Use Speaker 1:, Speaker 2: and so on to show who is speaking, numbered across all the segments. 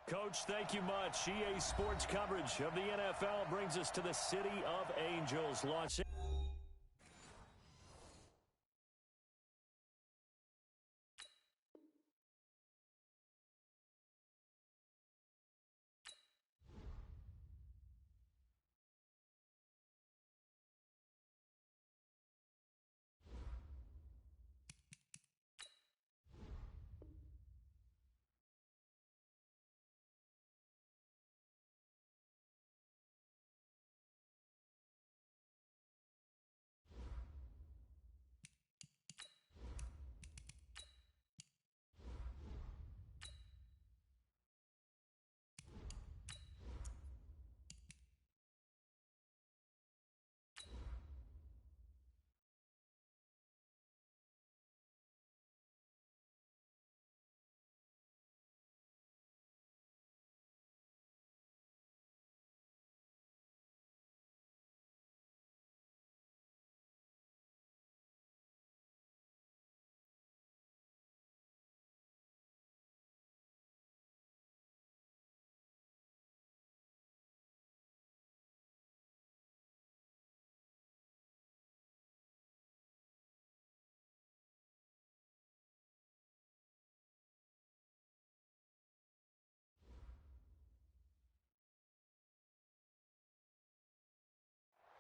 Speaker 1: Coach, thank you much. EA Sports coverage of the NFL brings us to the City of Angels, Los Angeles.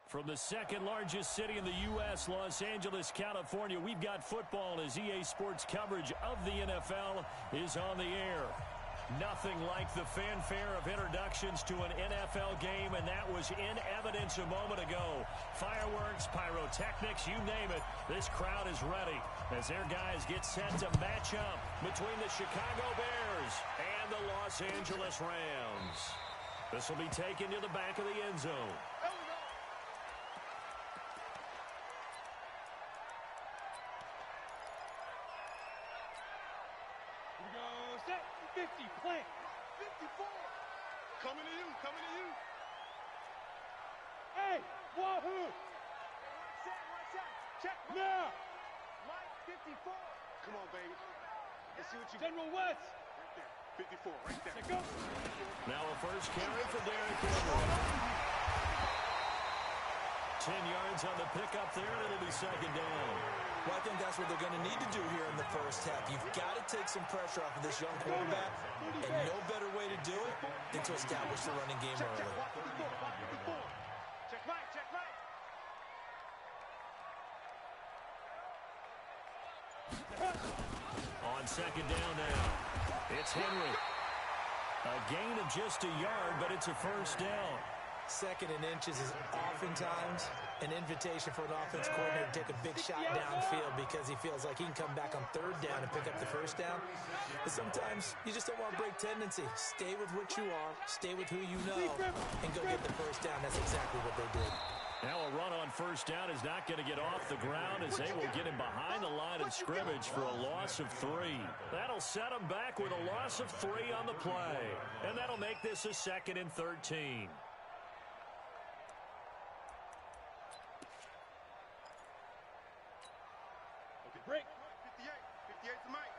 Speaker 1: From the second largest city in the U.S., Los Angeles, California, we've got football as EA Sports coverage of the NFL is on the air. Nothing like the fanfare of introductions to an NFL game, and that was in evidence a moment ago. Fireworks, pyrotechnics, you name it, this crowd is ready as their guys get set to match up between the Chicago Bears and the Los Angeles Rams. This will be taken to the back of the end zone.
Speaker 2: Set 50, play.
Speaker 3: 54. Coming to you, coming to you.
Speaker 2: Hey, wahoo.
Speaker 3: One set. Check.
Speaker 2: Now.
Speaker 3: Mike, 54. Come on, baby. Let's see what you
Speaker 2: General West.
Speaker 3: Right there. 54, right there.
Speaker 2: Let's go.
Speaker 1: Now a first carry for Derrick Henry. 10 yards on the pickup there, and it'll be second down.
Speaker 4: Well, I think that's what they're going to need to do here in the first half. You've got to take some pressure off of this young quarterback, and no better way to do it than to establish the running game early.
Speaker 3: Check right, check right.
Speaker 1: On second down now, it's Henry. A gain of just a yard, but it's a first down.
Speaker 4: Second and inches is oftentimes an invitation for an offense coordinator to take a big shot downfield because he feels like he can come back on third down and pick up the first down. But sometimes you just don't want to break tendency. Stay with what you are, stay with who you know, and go get the first down. That's exactly what they did.
Speaker 1: Now a run on first down is not going to get off the ground as they will get him behind the line of scrimmage for a loss of 3. That'll set him back with a loss of 3 on the play. And that'll make this a 2nd and 13.
Speaker 2: Break.
Speaker 3: 58. 58 to Mike.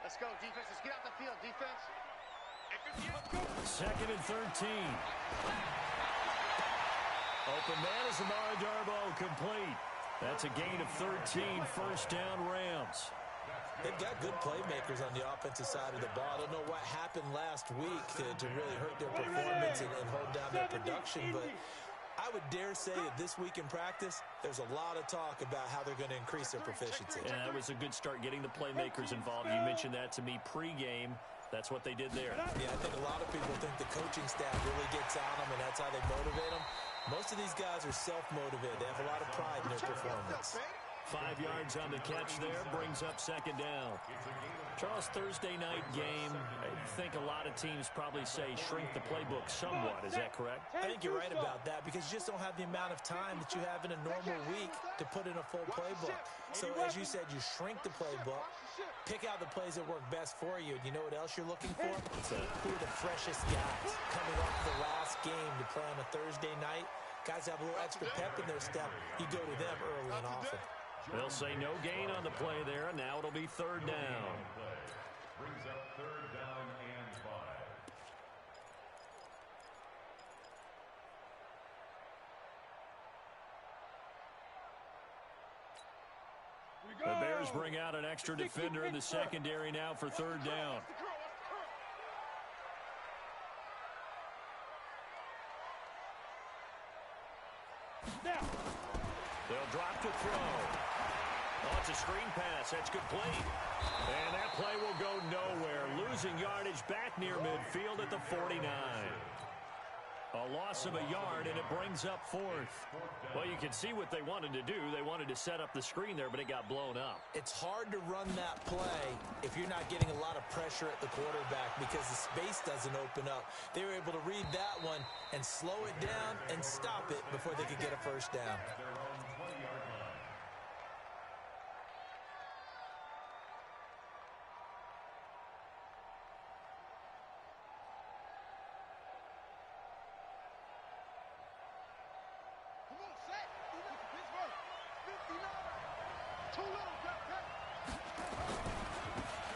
Speaker 3: Let's go, defense. Let's get out the field, defense.
Speaker 1: Hey, 2nd and 13. Open man is Amara Darbo, complete. That's a gain of 13, first down Rams.
Speaker 4: They've got good playmakers on the offensive side of the ball. I don't know what happened last week to really hurt their performance and hold down their production, but I would dare say that this week in practice, there's a lot of talk about how they're going to increase their proficiency.
Speaker 1: And that was a good start getting the playmakers involved. You mentioned that to me pregame. That's what they did there.
Speaker 4: Yeah, I think a lot of people think the coaching staff really gets on them, and that's how they motivate them. Most of these guys are self-motivated. They have a lot of pride in their performance.
Speaker 1: 5 yards on the catch there, brings up second down. Charles, Thursday night game, I think a lot of teams probably say shrink the playbook somewhat. Is that correct?
Speaker 4: I think you're right about that because you just don't have the amount of time that you have in a normal week to put in a full playbook. So as you said, you shrink the playbook, pick out the plays that work best for you. And you know what else you're looking for? Who are the freshest guys coming off the last game to play on a Thursday night? Guys have a little extra pep in their step. You go to them early and often.
Speaker 1: They'll say no gain on the play there, and now it'll be third down.
Speaker 5: Brings up third down and 5.
Speaker 1: The Bears bring out an extra defender in the secondary now for third down. They'll drop to throw. Oh, it's a screen pass. That's complete. And that play will go nowhere. Losing yardage back near midfield at the 49. A loss of a yard, and it brings up fourth. Well, you can see what they wanted to do. They wanted to set up the screen there, but it got blown up.
Speaker 4: It's hard to run that play if you're not getting a lot of pressure at the quarterback because the space doesn't open up. They were able to read that one and slow it down and stop it before they could get a first down.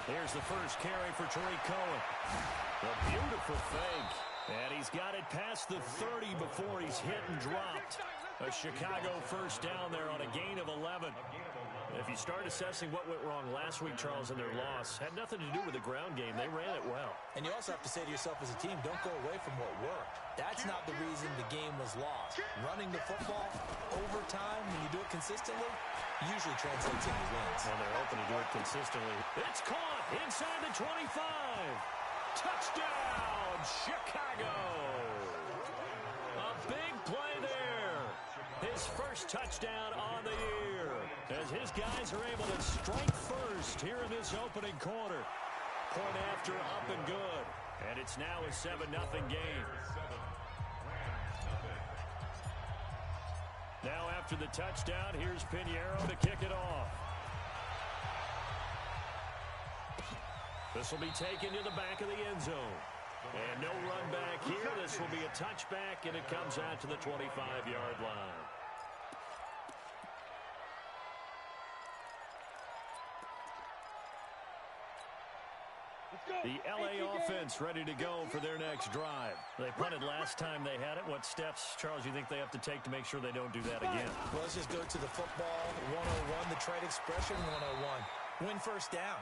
Speaker 1: Here's the first carry for Tariq Cohen. A beautiful fake. And he's got it past the 30 before he's hit and dropped. A Chicago first down there on a gain of 11. If you start assessing what went wrong last week, Charles, in their loss, had nothing to do with the ground game. They ran it well. And you also have to say to yourself as a team, don't go away from what worked. That's not the reason the game was lost. Running the football over time, when you do it consistently, usually translates into wins. Well, they're open to do it consistently. It's caught inside the 25. Touchdown, Chicago. A big play there. His first touchdown on the year as his guys are able to strike first here in this opening quarter. Point after up and good. And it's now a 7-0 game. Now after the touchdown, here's Pinheiro to kick it off. This will be taken to the back of the end zone. And no run back here. This will be a touchback, and it comes out to the 25-yard line. The LA offense ready to go for their next drive. They punted last time they had it. What steps, Charles, you think they have to take to make sure they don't do that again?
Speaker 4: Well, let's just go to the football 101, the trade expression 101. Win first down.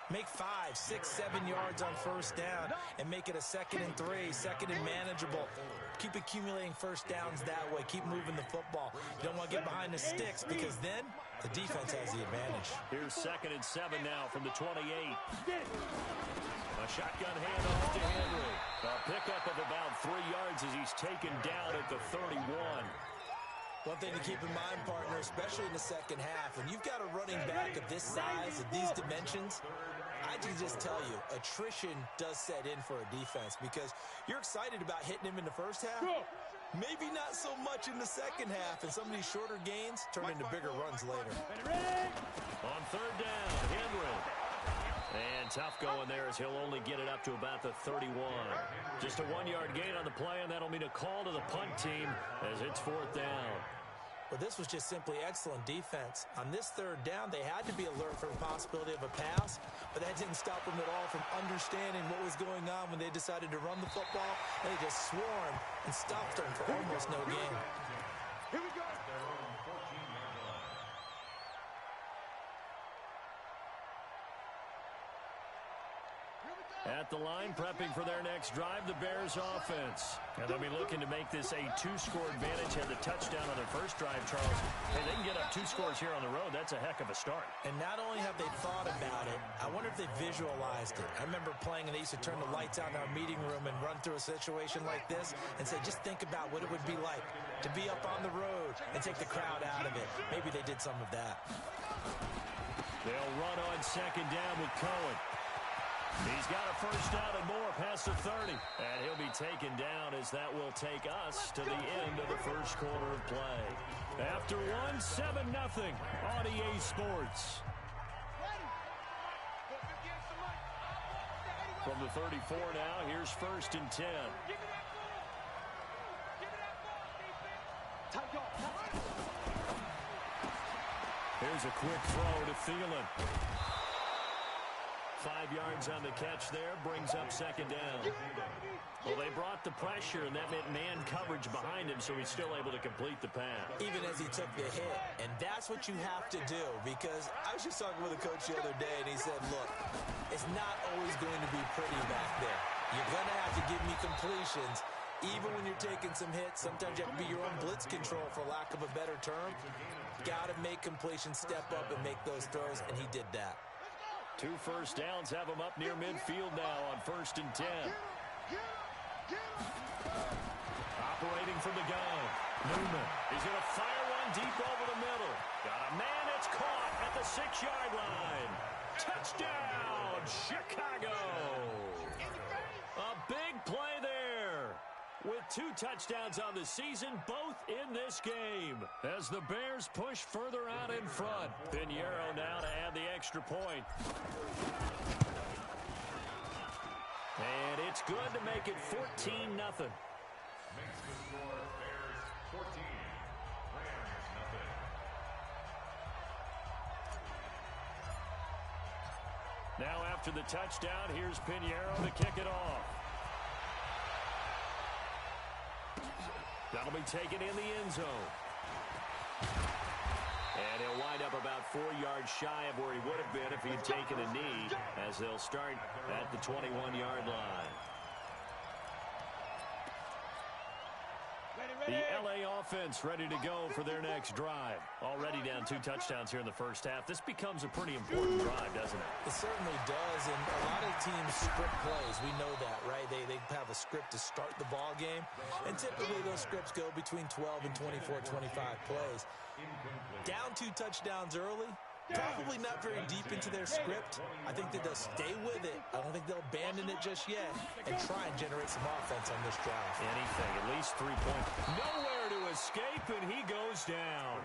Speaker 4: Make 5, 6, 7 yards on first down and make it a 2nd and 3, 2nd and manageable. Keep accumulating first downs that way. Keep moving the football. You don't want to get behind the sticks because then the defense has the advantage.
Speaker 1: Here's 2nd and 7 now from the 28. A shotgun handoff to Henry. A pickup of about 3 yards as he's taken down at the 31.
Speaker 4: One thing to keep in mind, partner, especially in the second half, when you've got a running back of this size, of these dimensions, I can just tell you, attrition does set in for a defense because you're excited about hitting him in the first half. Maybe not so much in the second half, and some of these shorter gains turn into bigger runs later.
Speaker 1: On third down, Henry. And tough going there as he'll only get it up to about the 31. Just a 1-yard gain on the play, and that'll mean a call to the punt team as it's fourth down.
Speaker 4: Well, this was just simply excellent defense. On this third down, they had to be alert for the possibility of a pass, but that didn't stop them at all from understanding what was going on when they decided to run the football. They just swarmed and stopped them for almost no gain.
Speaker 3: Here we go.
Speaker 1: At the line, prepping for their next drive, the Bears offense. And they'll be looking to make this a 2-score advantage. Had the touchdown on their first drive, Charles. Hey, they can get up 2 scores here on the road. That's a heck of a start.
Speaker 4: And not only have they thought about it, I wonder if they visualized it. I remember playing, and they used to turn the lights on in our meeting room and run through a situation like this and say, just think about what it would be like to be up on the road and take the crowd out of it. Maybe they did some of that.
Speaker 1: They'll run on second down with Cohen. He's got a first down and more past the 30. And he'll be taken down as that will take us to the end of the first quarter of play. After one, 7-0 on EA Sports. From the 34 now, here's 1st and 10. Here's a quick throw to Thielen. 5 yards on the catch there, brings up second down. Well, they brought the pressure, and that meant man coverage behind him, so he's still able to complete the pass.
Speaker 4: Even as he took the hit. And that's what you have to do, because I was just talking with a coach the other day, and he said, look, it's not always going to be pretty back there. You're going to have to give me completions. Even when you're taking some hits, sometimes you have to be your own blitz control, for lack of a better term. Got to make completions, step up, and make those throws, and he did that.
Speaker 1: 2 first downs have him up near midfield now on 1st and 10. Operating from the gun. Newman is going to fire one deep over the middle. Got a man, it's caught at the 6-yard line. Touchdown, Chicago. A big play there. With 2 touchdowns on the season, both in this game. As the Bears push further out in front. Pinheiro now to add the extra point. And it's good to make it 14-0.
Speaker 5: Makes the score Bears 14, Rams nothing.
Speaker 1: Now after the touchdown, here's Pinheiro to kick it off. That'll be taken in the end zone. And he'll wind up about 4 yards shy of where he would have been if he had taken a knee, as they'll start at the 21-yard line. The LA offense ready to go for their next drive. Already down 2 touchdowns here in the first half. This becomes a pretty important drive, doesn't it?
Speaker 4: It certainly does, and a lot of teams script plays. We know that, right? They have a script to start the ball game, and typically those scripts go between 12 and 24, 25 plays. Down 2 touchdowns early, probably not very deep into their script. I think that they'll stay with it. I don't think they'll abandon it just yet and try and generate some offense on this drive.
Speaker 1: Anything, at least 3 points. Nowhere to escape, and he goes down.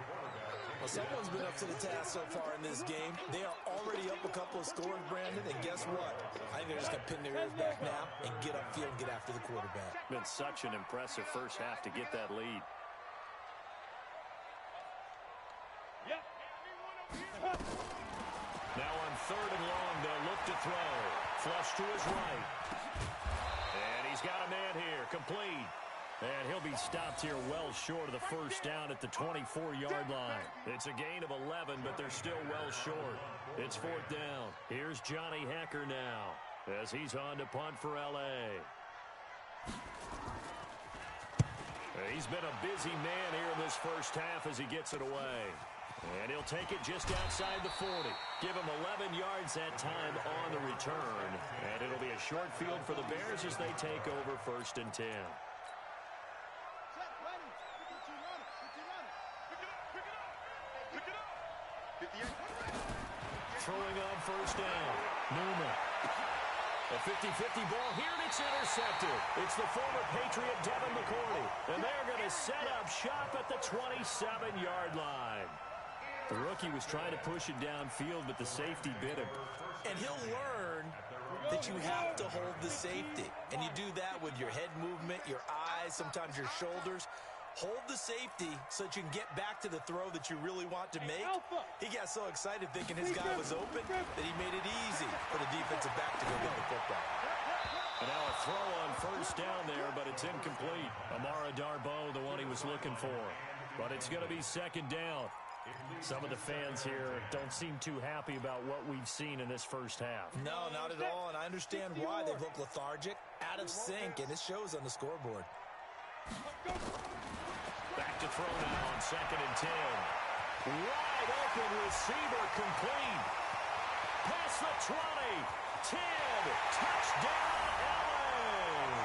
Speaker 4: Well, someone's been up to the task so far in this game. They are already up a couple of scores, Brandon, and guess what? I think they're just going to pin their ears back now and get upfield and get after the quarterback.
Speaker 1: Been such an impressive first half to get that lead. Now on 3rd and long, they'll look to throw. Flush to his right. And he's got a man here, complete. And he'll be stopped here well short of the first down at the 24-yard line. It's a gain of 11, but they're still well short. It's 4th down. Here's Johnny Hecker now as he's on to punt for L.A. He's been a busy man here in this first half as he gets it away. And he'll take it just outside the 40. Give him 11 yards that time on the return. And it'll be a short field for the Bears as they take over 1st and 10. Throwing on 1st down. Newman. A 50-50 ball here, and it's intercepted. It's the former Patriot Devin McCourty. And they're going to set up shop at the 27-yard line. The rookie was trying to push it downfield, but the safety bit him.
Speaker 4: And he'll learn that you have to hold the safety. And you do that with your head movement, your eyes, sometimes your shoulders. Hold the safety so that you can get back to the throw that you really want to make. He got so excited thinking his guy was open that he made it easy for the defensive back to go get the football.
Speaker 1: And now a throw on 1st down there, but it's incomplete. Amara Darboh, the one he was looking for. But it's going to be 2nd down. Some of the fans here don't seem too happy about what we've seen in this first half.
Speaker 4: No, not at all, and I understand why. They've looked lethargic, out of sync, and it shows on the scoreboard.
Speaker 1: Back to throw now on 2nd and 10. Wide open receiver complete. Past the 20. 10. Touchdown, LA.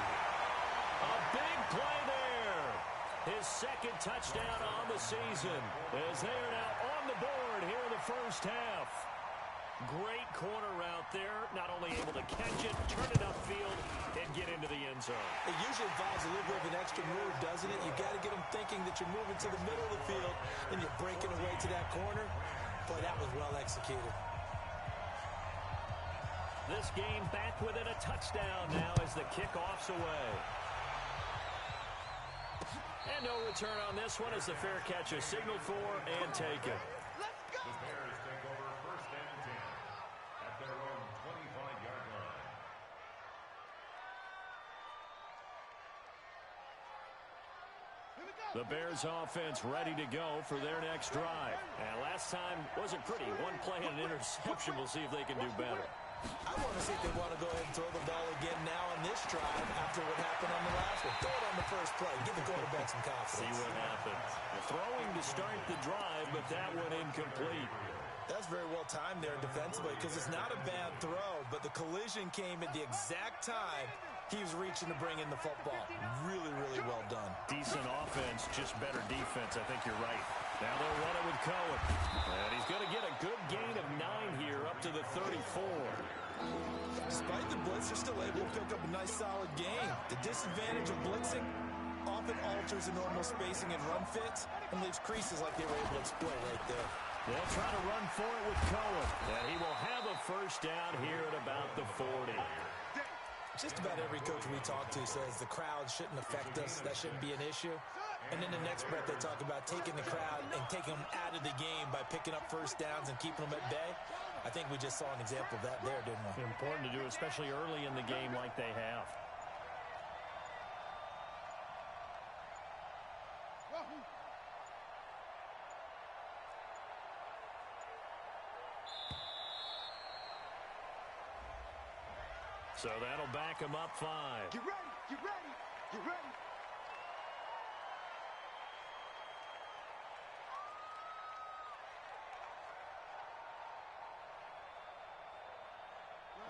Speaker 1: A big play there. His 2nd touchdown on the season as they are now on the board here in the first half. Great corner route there. Not only able to catch it, turn it upfield, and get into the end zone.
Speaker 4: It usually involves a little bit of an extra move, doesn't it? You got to get them thinking that you're moving to the middle of the field and you're breaking away to that corner. Boy, that was well executed.
Speaker 1: This game back within a touchdown now as the kickoff's away. And no return on this one as the fair catch is signaled for and taken.
Speaker 5: The Bears take over 1st and 10 at their own 25.
Speaker 1: The Bears offense ready to go for their next drive. And last time wasn't pretty. One play and an interception. We'll see if they can do better.
Speaker 4: I want to see if they want to go ahead and throw the ball again now on this drive after what happened on the last one. Throw it on the first play. Give the quarterback some confidence.
Speaker 1: See what happens. Throwing to start the drive, but that one incomplete.
Speaker 4: That's very well timed there defensively because it's not a bad throw, but the collision came at the exact time he was reaching to bring in the football. Really, really well done.
Speaker 1: Decent offense, just better defense. I think you're right. Now they'll run it with Cohen. And he's going to get a good gain of 9 here up to the 34.
Speaker 4: Despite the blitz, they're still able to pick up a nice solid gain. The disadvantage of blitzing often alters the normal spacing and run fits and leaves creases like they were able to exploit right there.
Speaker 1: They'll try to run for it with Cohen. And he will have a first down here at about the 40.
Speaker 4: Just about every coach we talk to says the crowd shouldn't affect us. That shouldn't be an issue. And in the next breath, they talk about taking the crowd and taking them out of the game by picking up first downs and keeping them at bay. I think we just saw an example of that there, didn't we?
Speaker 1: Important to do, especially early in the game like they have. So that'll back him up 5.
Speaker 3: Get ready, get ready, get ready.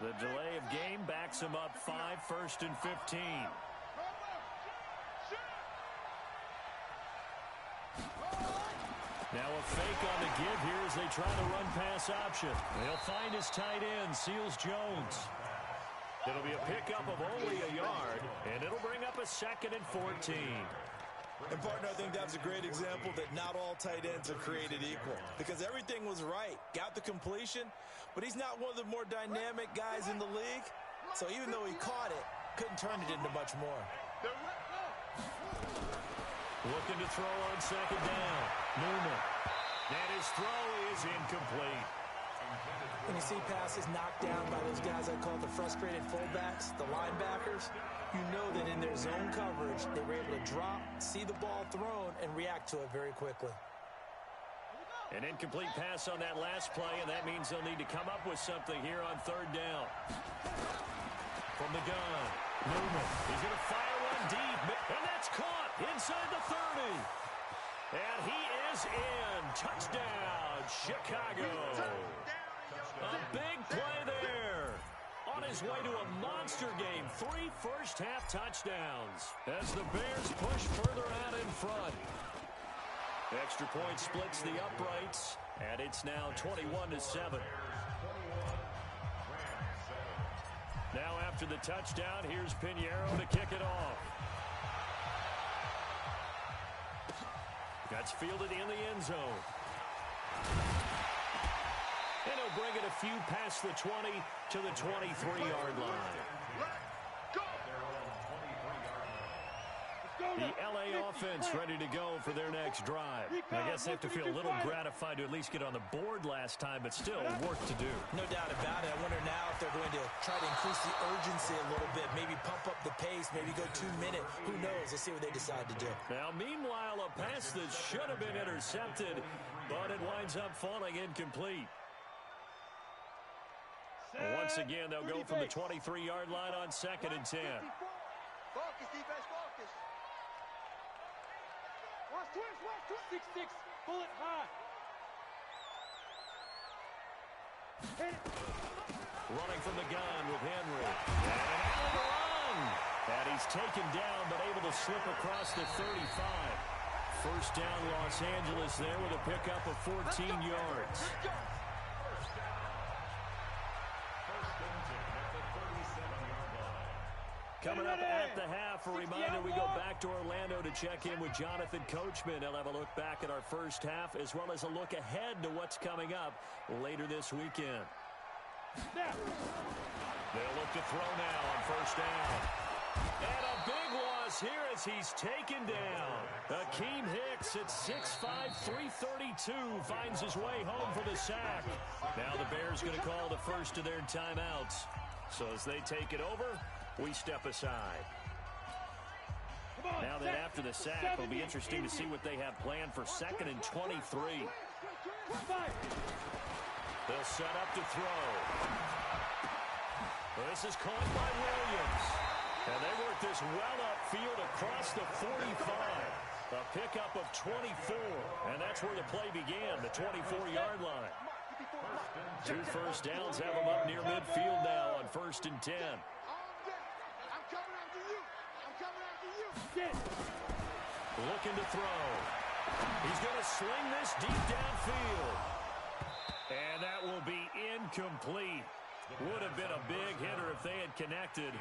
Speaker 1: The delay of game backs him up 5, 1st and 15. Now a fake on the give here as they try to run pass option. They'll find his tight end, Seals Jones. It'll be a pickup of only a yard, and it'll bring up a 2nd and 14.
Speaker 4: And, partner, I think that's a great example that not all tight ends are created equal because everything was right. Got the completion, but he's not one of the more dynamic guys in the league. So even though he caught it, couldn't turn it into much more.
Speaker 1: Looking to throw on 2nd down. Newman. And his throw is incomplete.
Speaker 4: When you see passes knocked down by those guys I call the frustrated fullbacks, the linebackers, you know that in their zone coverage, they were able to drop, see the ball thrown, and react to it very quickly.
Speaker 1: An incomplete pass on that last play, and that means they'll need to come up with something here on 3rd down. From the gun, Newman. He's going to fire one deep, and that's caught inside the 30. And he is in. Touchdown, Chicago. A big play there. On his way to a monster game. 3 first-half touchdowns as the Bears push further out in front. Extra point splits the uprights, and it's now 21-7. Now after the touchdown, here's Pinheiro to kick it off. That's fielded in the end zone. And he'll bring it a few past the 20 to the 23-yard line. The LA offense ready to go for their next drive. I guess they have to feel a little gratified to at least get on the board last time, but still work to do.
Speaker 4: No doubt about it. I wonder now if they're going to try to increase the urgency a little bit, maybe pump up the pace, maybe go 2-minute. Who knows? Let's see what they decide to do.
Speaker 1: Now, meanwhile, a pass that should have been intercepted, but it winds up falling incomplete. Once again, they'll go from the 23-yard line on 2nd and 10.
Speaker 3: Focus, defense, focus. Watch twist.
Speaker 2: 6-6, pull it high. Hit it.
Speaker 1: Running from the gun with Henry. And an alley to run. And he's taken down, but able to slip across the 35. First down, Los Angeles there with a pickup of 14 yards. Coming up at the half, a reminder we go back to Orlando to check in with Jonathan Coachman. He'll have a look back at our first half as well as a look ahead to what's coming up later this weekend. They'll look to throw now on first down. And a big loss here as he's taken down. Akeem Hicks at 6'5", 332 finds his way home for the sack. Now the Bears going to call the first of their timeouts. So as they take it over, we step aside. Now then, after the sack, it'll be interesting to see what they have planned for 2nd and 23. They'll set up to throw. This is caught by Williams. And they work this well upfield across the 45. A pickup of 24. And that's where the play began, the 24-yard line. 2 first downs have them up near midfield now on 1st and 10. Looking to throw. He's going to sling this deep downfield. And that will be incomplete. Would have been a big hitter if they had connected.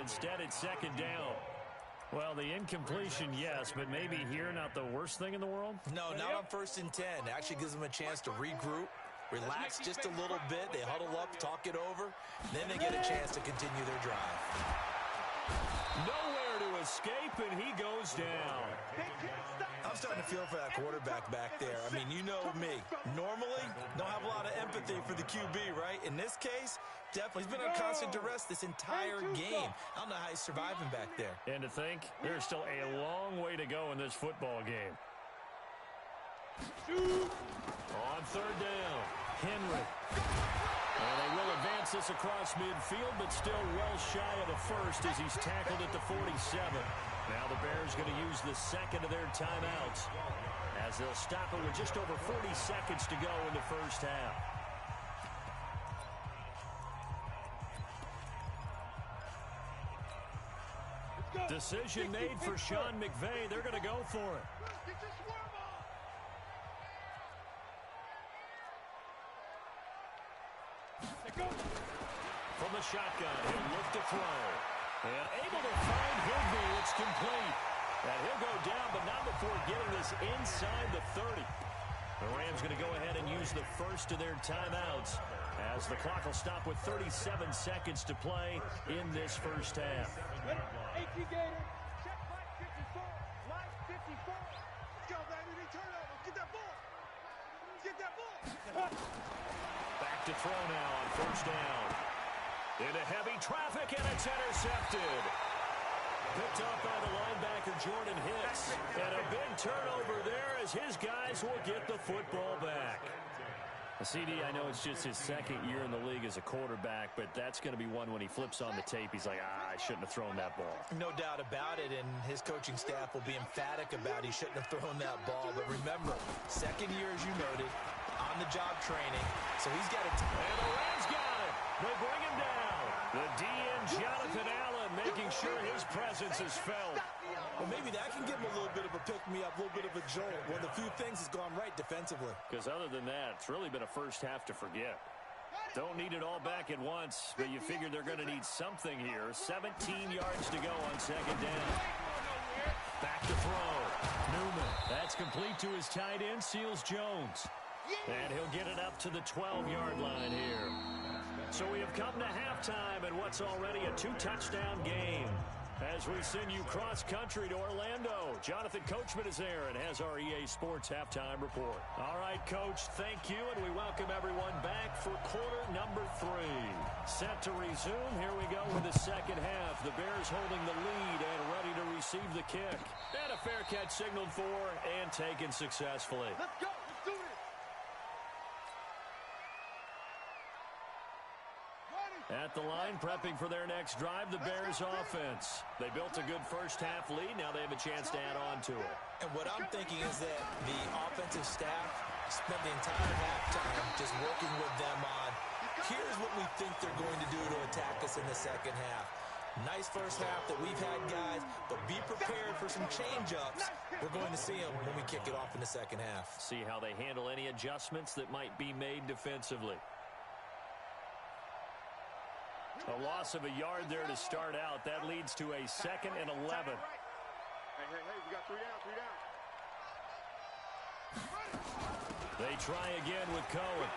Speaker 1: Instead, it's 2nd down. Well, the incompletion, yes, but maybe here not the worst thing in the world?
Speaker 4: No, not on 1st and 10. Actually gives them a chance to regroup, relax just a little bit. They huddle up, talk it over. Then they get a chance to continue their drive.
Speaker 1: Nowhere to escape, and he goes down.
Speaker 4: I'm starting to feel for that quarterback back there. I mean, you know me. Normally, don't have a lot of empathy for the QB, right? In this case, definitely. He's been on constant duress this entire game. I don't know how he's surviving back there.
Speaker 1: And to think, there's still a long way to go in this football game. On 3rd down, Henry. And they will advance this across midfield, but still well shy of the first as he's tackled at the 47. Now the Bears going to use the 2nd of their timeouts as they'll stop it with just over 40 seconds to go in the first half. Decision made for Sean McVay. They're going to go for it. From the shotgun, he'll look to throw. And able to find Higbee. It's complete. And he'll go down, but not before getting this inside the 30. The Rams going to go ahead and use the first of their timeouts as the clock will stop with 37 seconds to play in this first half.
Speaker 2: 18 Gator. Check right 54. Line 54. Let's go, baby. Turnover. Get that ball. Get that ball.
Speaker 1: Back to throw now on 1st down. Into heavy traffic, and it's intercepted. Picked up by the linebacker, Jordan Hicks. And a big turnover there as his guys will get the football back. CD, I know it's just his 2nd year in the league as a quarterback, but that's going to be one when he flips on the tape. He's like, I shouldn't have thrown that ball.
Speaker 4: No doubt about it, and his coaching staff will be emphatic about he shouldn't have thrown that ball. But remember, 2nd year, as you noted, on-the-job training, so he's got to...
Speaker 1: And the Rams got it. They bring him down. The DN, Jonathan Allen, making sure his presence is felt.
Speaker 4: Well, maybe that can give him a little bit of a pick-me-up, a little bit of a jolt. One of the few things has gone right defensively.
Speaker 1: Because other than that, it's really been a first half to forget. Don't need it all back at once, but you figure they're going to need something here. 17 yards to go on 2nd down. Back to throw. Newman. That's complete to his tight end, Seals Jones. And he'll get it up to the 12-yard line here. So we have come to halftime in what's already a 2-touchdown game. As we send you cross-country to Orlando, Jonathan Coachman is there and has our EA Sports Halftime Report. All right, Coach, thank you, and we welcome everyone back for quarter number 3. Set to resume. Here we go with the 2nd half. The Bears holding the lead and ready to receive the kick. And a fair catch signaled for and taken successfully.
Speaker 2: Let's go. Let's do this.
Speaker 1: At the line, prepping for their next drive, the Bears offense. They built a good first half lead. Now they have a chance to add on to it.
Speaker 4: And what I'm thinking is that the offensive staff spent the entire halftime just working with them on, here's what we think they're going to do to attack us in the 2nd half. Nice first half that we've had, guys, but be prepared for some change-ups. We're going to see them when we kick it off in the 2nd half.
Speaker 1: See how they handle any adjustments that might be made defensively. A loss of a yard there to start out. That leads to a 2nd and 11.
Speaker 3: Hey, we got 3 down.
Speaker 1: They try again with Cohen.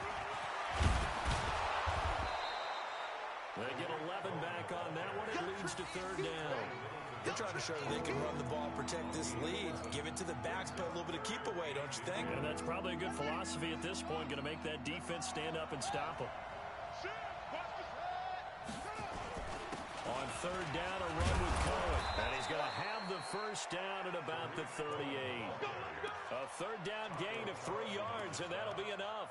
Speaker 1: They get 11 back on that one. It leads to 3rd down.
Speaker 4: They're trying to show that they can run the ball, protect this lead, give it to the backs, play a little bit of keep away, don't you think?
Speaker 1: And that's probably a good philosophy at this point. Going to make that defense stand up and stop them. On 3rd down, a run with Cohen. And he's going to have the first down at about the 38. A third down gain of 3 yards, and that'll be enough.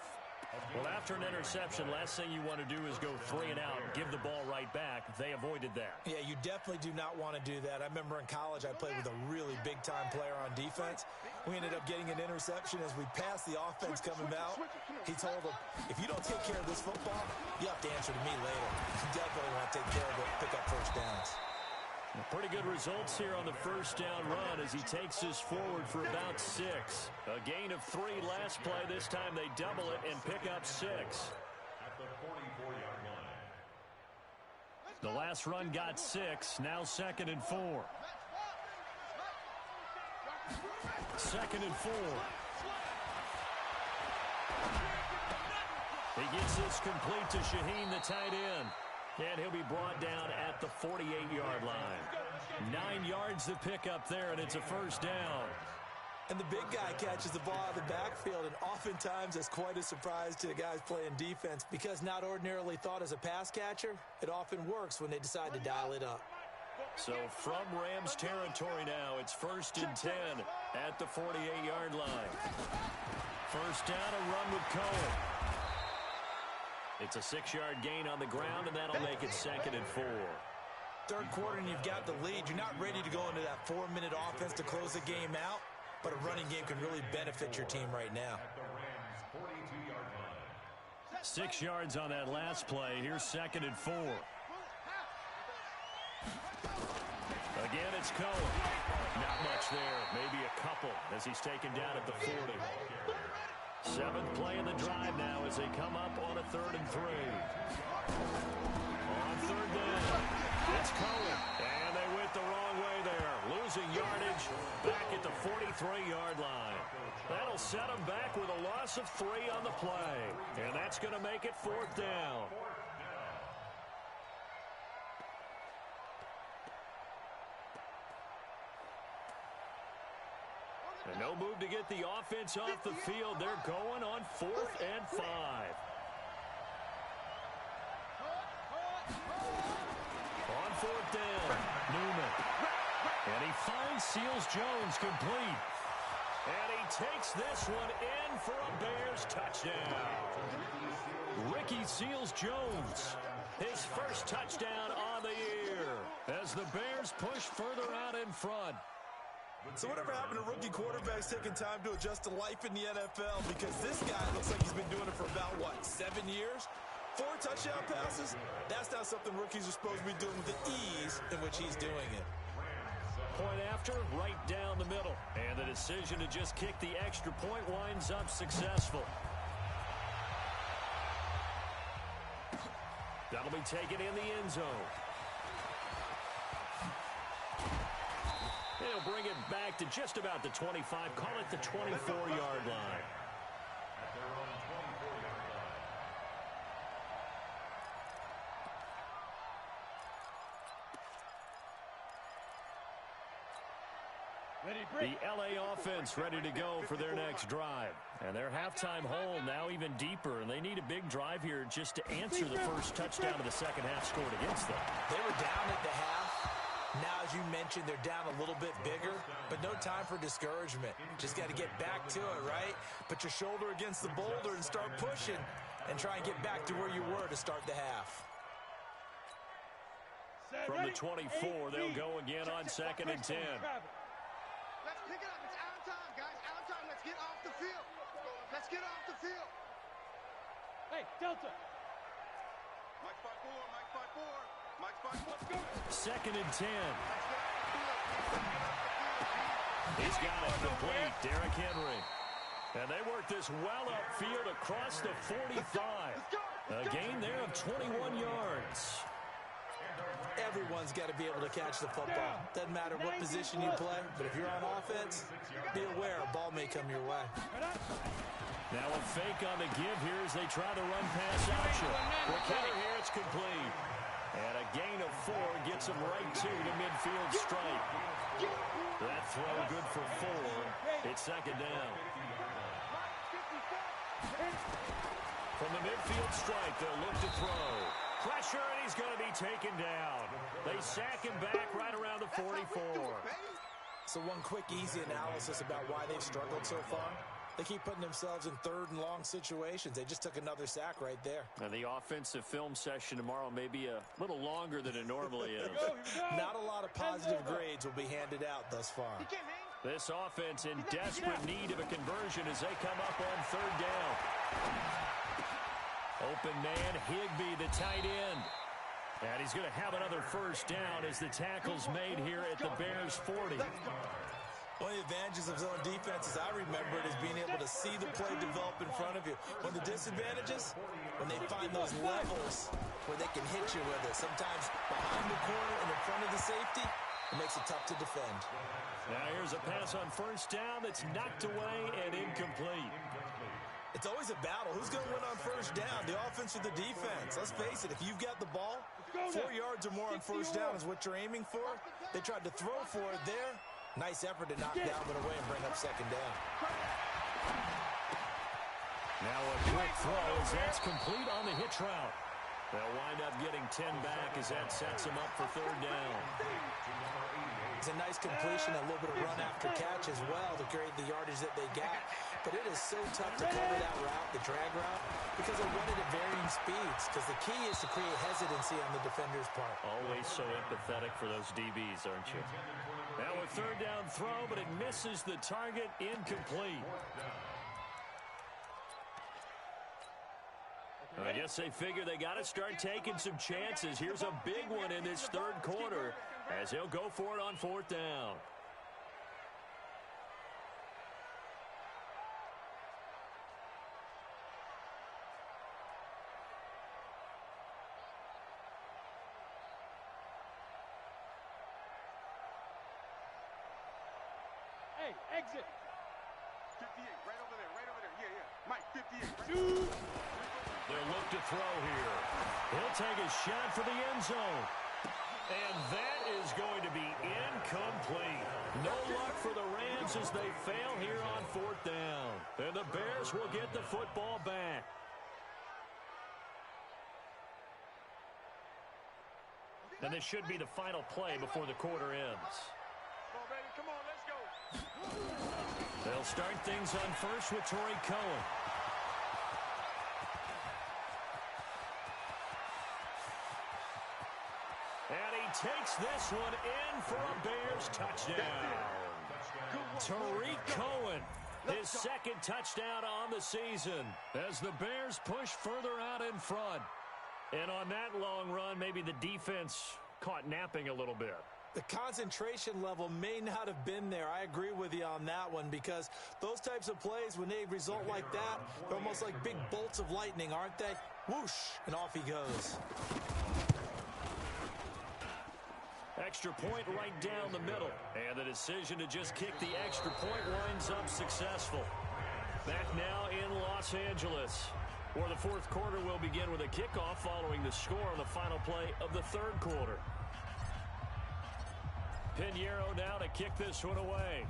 Speaker 1: Well, after an interception, last thing you want to do is go 3 and out, give the ball right back. They avoided that.
Speaker 4: Yeah, you definitely do not want to do that. I remember in college I played with a really big-time player on defense. We ended up getting an interception as we passed the offense coming out. He told him, if you don't take care of this football, you have to answer to me later. You definitely want to take care of it, pick up first downs.
Speaker 1: Pretty good results here on the first down run as he takes this forward for about 6. A gain of 3 last play. This time they double it and pick up 6.
Speaker 5: At the 44-yard line.
Speaker 1: The last run got 6. Now 2nd and 4. 2nd and 4. He gets this complete to Shaheen, the tight end. And he'll be brought down at the 48-yard line. 9 yards to pick up there, and it's a first down.
Speaker 4: And the big guy catches the ball out of the backfield, and oftentimes that's quite a surprise to the guys playing defense because not ordinarily thought as a pass catcher, it often works when they decide to dial it up.
Speaker 1: So from Rams territory now, it's 1st and 10 at the 48-yard line. First down, a run with Cohen. It's a 6-yard gain on the ground, and that'll make it 2nd and 4.
Speaker 4: Third quarter, and you've got the lead. You're not ready to go into that 4-minute offense to close the game out, but a running game can really benefit your team right now.
Speaker 5: At the Rams' 42-yard line.
Speaker 1: 6 yards on that last play. Here's 2nd and 4. Again, it's Cohen. Not much there. Maybe a couple as he's taken down at the 40. 7th play in the drive now as they come up on a 3rd and 3. On 3rd down, it's Cohen. And they went the wrong way there. Losing yardage back at the 43-yard line. That'll set them back with a loss of 3 on the play. And that's going to make it 4th down. And no move to get the offense off the field. They're going on 4th and 5. On 4th down, Newman. And he finds Seals-Jones complete. And he takes this one in for a Bears touchdown. Ricky Seals-Jones, his first touchdown on the year as the Bears push further out in front.
Speaker 4: So whatever happened to rookie quarterbacks taking time to adjust to life in the NFL? Because this guy looks like he's been doing it for about, 7 years? 4 touchdown passes? That's not something rookies are supposed to be doing with the ease in which he's doing it.
Speaker 1: Point after, right down the middle. And the decision to just kick the extra point winds up successful. That'll be taken in the end zone. They'll bring it back to just about the 25. Call it the 24-yard line.
Speaker 5: At their own 24-yard
Speaker 1: The
Speaker 5: line.
Speaker 1: LA offense ready to go for their next drive. And their halftime hole now even deeper. And they need a big drive here just to answer the first touchdown of the second half scored against them.
Speaker 4: They were down at the half. Now, as you mentioned, they're down a little bit bigger, but no time for discouragement. Just got to get back to it, right? Put your shoulder against the boulder and start pushing and try and get back to where you were to start the half.
Speaker 1: From the 24, they'll go again on 2nd and 10.
Speaker 3: Let's pick it up. It's out of time, guys. Out of time. Let's get off the field. Let's get off the field.
Speaker 2: Hey, Delta.
Speaker 3: Mike 5-4. Mike 5-4. Mike 5-4. Let's go.
Speaker 1: 2nd and 10. He's got it complete. Derrick Henry. And they work this well upfield across the 45. A gain there of 21 yards.
Speaker 4: Everyone's got to be able to catch the football. Doesn't matter what position you play, but if you're on offense, be aware a ball may come your way.
Speaker 1: Now a fake on the give here as they try to run pass option. McKinney here, it's complete. And a gain of 4 gets him right to the midfield stripe. That throw good for 4. It's 2nd down. From the midfield stripe, they'll look to throw. pressure, and he's going to be taken down. They sack him back right around the 44.
Speaker 4: So one quick, easy analysis about why they've struggled so far. They keep putting themselves in third and long situations. They just took another sack right there.
Speaker 1: And the offensive film session tomorrow may be a little longer than it normally is.
Speaker 4: Not a lot of positive grades will be handed out thus far.
Speaker 1: This offense in desperate need of a conversion as they come up on third down. Open man, Higbee, the tight end. And he's going to have another first down as the tackle's made here at the Bears' 40.
Speaker 4: One of the advantages of zone defense, as I remember it, is being able to see the play develop in front of you. One of the disadvantages, when they find those levels where they can hit you with it. Sometimes behind the corner and in front of the safety, it makes it tough to defend.
Speaker 1: Now here's a pass on first down that's knocked away and incomplete.
Speaker 4: It's always a battle. Who's going to win on first down, the offense or the defense? Let's face it, if you've got the ball, 4 yards or more on first down is what you're aiming for. They tried to throw for it there. Nice effort to knock down but away and bring up second down.
Speaker 1: Now a quick throw as that's complete on the hitch route. They'll wind up getting 10 back as that sets them up for third down.
Speaker 4: It's a nice completion, a little bit of run after catch as well to create the yardage that they got. But it is so tough to cover that route, the drag route, because they run it at varying speeds. Because the key is to create hesitancy on the defender's part.
Speaker 1: Always so empathetic for those DBs, aren't you? Now a third down throw, but it misses the target, incomplete. I guess they figure they got to start taking some chances. Here's a big one in this third quarter as they'll go for it on fourth down.
Speaker 2: Hey, exit.
Speaker 3: 58, right over there, right over there. Yeah, yeah. Mike, 58.
Speaker 1: They'll look to throw here. He'll take a shot for the end zone. And that is going to be incomplete. No luck for the Rams as they fail here on fourth down. And the Bears will get the football back. And this should be the final play before the quarter ends.
Speaker 2: Come on, baby. Come on, let's go.
Speaker 1: They'll start things on first with Torrey Cohen. And he takes this one in for a Bears touchdown. Tariq Cohen, his second touchdown on the season as the Bears push further out in front. And on that long run, maybe the defense caught napping a little bit.
Speaker 4: The concentration level may not have been there. I agree with you on that one because those types of plays, when they result like that, they're almost like big bolts of lightning, aren't they? Whoosh, and off he goes.
Speaker 1: Extra point right down the middle. And the decision to just kick the extra point winds up successful. Back now in Los Angeles, where the fourth quarter will begin with a kickoff following the score on the final play of the third quarter. Pinheiro now to kick this one away.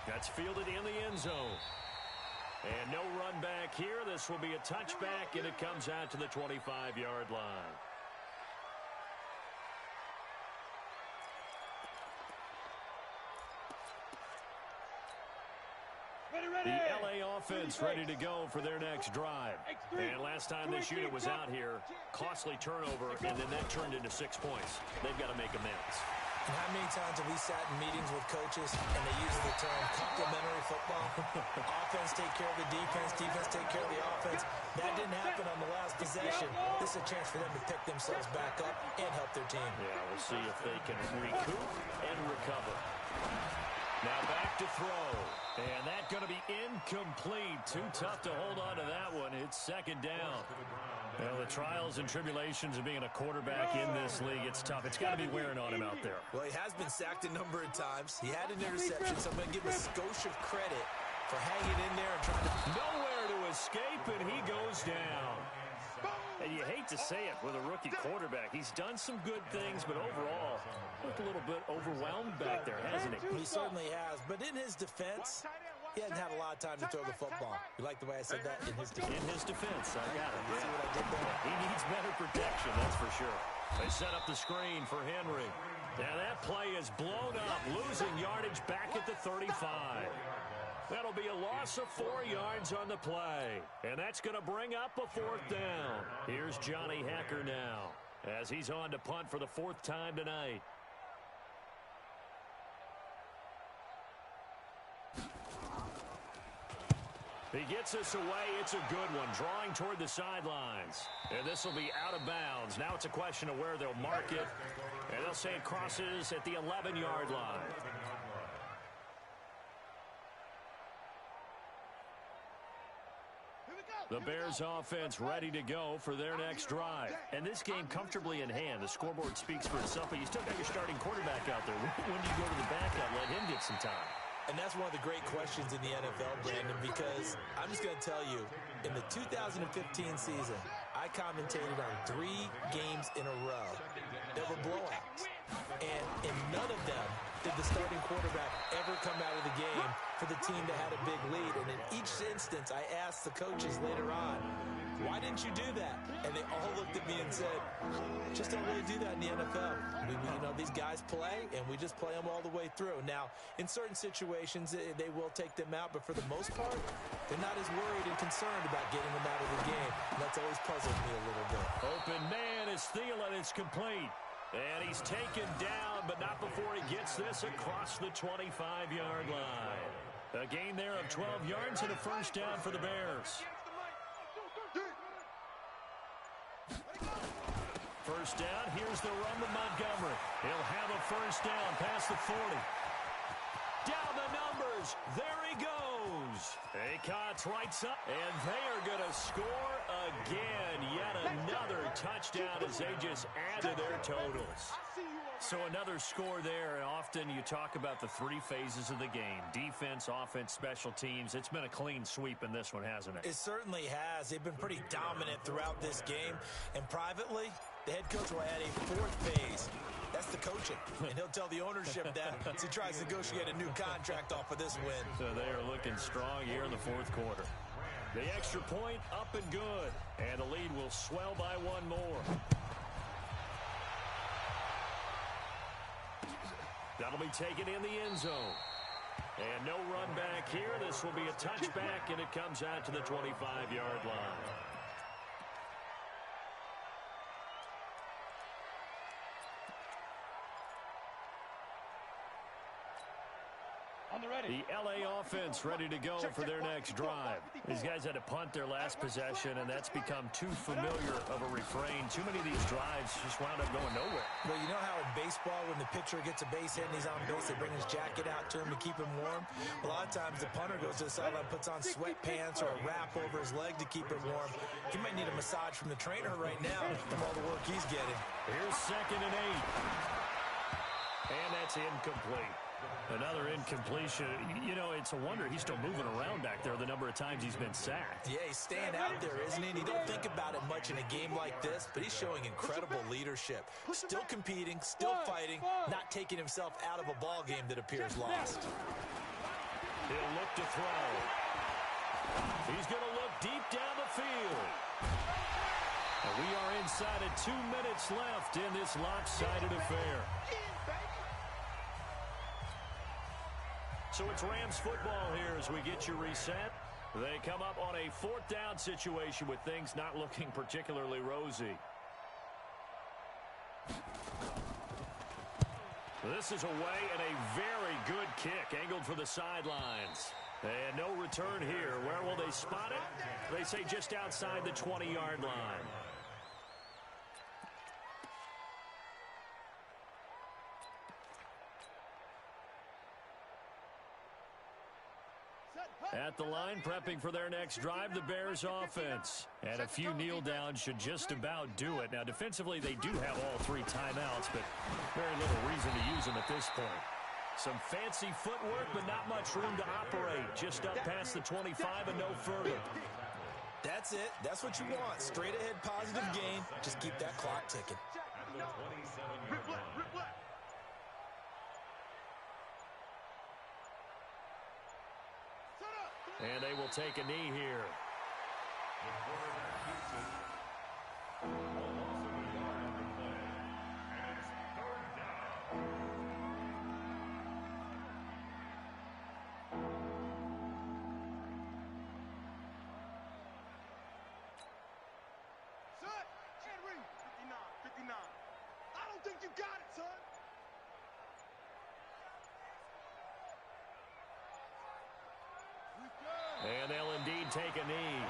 Speaker 1: That's fielded in the end zone. And no run back here. This will be a touchback, and it comes out to the 25-yard line. The LA offense ready to go for their next drive. And last time this unit was out here, costly turnover, and then that turned into 6 points. They've got to make amends.
Speaker 4: And how many times have we sat in meetings with coaches and they use the term complementary football? Offense take care of the defense, defense take care of the offense. That didn't happen on the last possession. This is a chance for them to pick themselves back up and help their team.
Speaker 1: Yeah, we'll see if they can recoup and recover. Now back to throw. And that's going to be incomplete. Too tough to hold on to that one. It's second down. Well, the trials and tribulations of being a quarterback in this league, it's tough. It's got to be wearing on him out there.
Speaker 4: Well, he has been sacked a number of times. He had an interception, so I'm going to give him a skosh of credit for hanging in there and trying to...
Speaker 1: Nowhere to escape, and he goes down. And you hate to say it with a rookie quarterback. He's done some good things, but overall, looked a little bit overwhelmed back there, hasn't he?
Speaker 4: He certainly has. But in his defense, He hasn't had a lot of time to throw the football. You like the way I said that? In his defense.
Speaker 1: In his defense, I got it.
Speaker 4: See what I did there?
Speaker 1: He needs better protection, that's for sure. They set up the screen for Henry. Now that play is blown up, losing yardage back at the 35. That'll be a loss of 4 yards on the play. And that's going to bring up a 4th down. Here's Johnny Hacker now as he's on to punt for the 4th time tonight. He gets us away. It's a good one, drawing toward the sidelines. And this will be out of bounds. Now it's a question of where they'll mark it. And they'll say it crosses at the 11-yard line. The Bears offense ready to go for their next drive. And this game comfortably in hand. The scoreboard speaks for itself, but you still got your starting quarterback out there. When do you go to the backup? Let him get some time.
Speaker 4: And that's one of the great questions in the NFL, Brandon, because I'm just going to tell you, in the 2015 season, I commentated on 3 games in a row that were blowouts. And in none of them did the starting quarterback ever come out of the game for the team that had a big lead. And in each instance, I asked the coaches later on, why didn't you do that? And they all looked at me and said, just don't really do that in the NFL. You know, these guys play, and we just play them all the way through. Now, in certain situations, they will take them out, but for the most part, they're not as worried and concerned about getting them out of the game. And that's always puzzled me a little bit.
Speaker 1: Open man is Thielen. It's complete. And he's taken down, but not before he gets this across the 25-yard line. A gain there of 12 yards and a 1st down for the Bears. 1st down, here's the run to Montgomery. He'll have a 1st down past the 40. Down the numbers, there he goes. Acott's right up, and they are going to score again. Yet another touchdown as they just add to their totals. So another score there, and often you talk about the 3 phases of the game. Defense, offense, special teams. It's been a clean sweep in this one, hasn't it?
Speaker 4: It certainly has. They've been pretty dominant throughout this game. And privately, the head coach will add a 4th phase. That's the coaching. And he'll tell the ownership that as he tries to negotiate a new contract off of this win.
Speaker 1: So they are looking strong here in the 4th quarter. The extra point up and good. And the lead will swell by 1 more. That'll be taken in the end zone. And no run back here. This will be a touchback, and it comes out to the 25-yard line. The LA offense ready to go for their next drive. These guys had to punt their last possession, and that's become too familiar of a refrain. Too many of these drives just wound up going nowhere.
Speaker 4: Well, you know how in baseball, when the pitcher gets a base hit and he's on base, they bring his jacket out to him to keep him warm? A lot of times the punter goes to the sideline, puts on sweatpants or a wrap over his leg to keep him warm. He might need a massage from the trainer right now from all the work he's getting.
Speaker 1: Here's 2nd and 8. And that's incomplete. Another incompletion. You know, it's a wonder he's still moving around back there the number of times he's been sacked.
Speaker 4: Yeah, he's staying out there, isn't he? And you don't think about it much in a game like this, but he's showing incredible leadership. Still competing, still fighting, not taking himself out of a ball game that appears lost.
Speaker 1: He'll look to throw. He's going to look deep down the field. And we are inside of 2 minutes left in this lopsided affair. So it's Rams football here as we get you reset. They come up on a 4th down situation with things not looking particularly rosy. This is away and a very good kick angled for the sidelines. And no return here. Where will they spot it? They say just outside the 20-yard line. At the line, prepping for their next drive, the Bears offense. And a few kneel downs should just about do it. Now, defensively, they do have all 3 timeouts, but very little reason to use them at this point. Some fancy footwork, but not much room to operate. Just up past the 25 and no further.
Speaker 4: That's it. That's what you want. Straight ahead, positive gain. Just keep that clock ticking.
Speaker 1: And they will take a knee here.
Speaker 5: The quarterback keeps it. A loss of a yard on the play. And it's third down.
Speaker 3: Son, Henry, 59. I don't think you got it, son.
Speaker 1: And they'll indeed take a knee.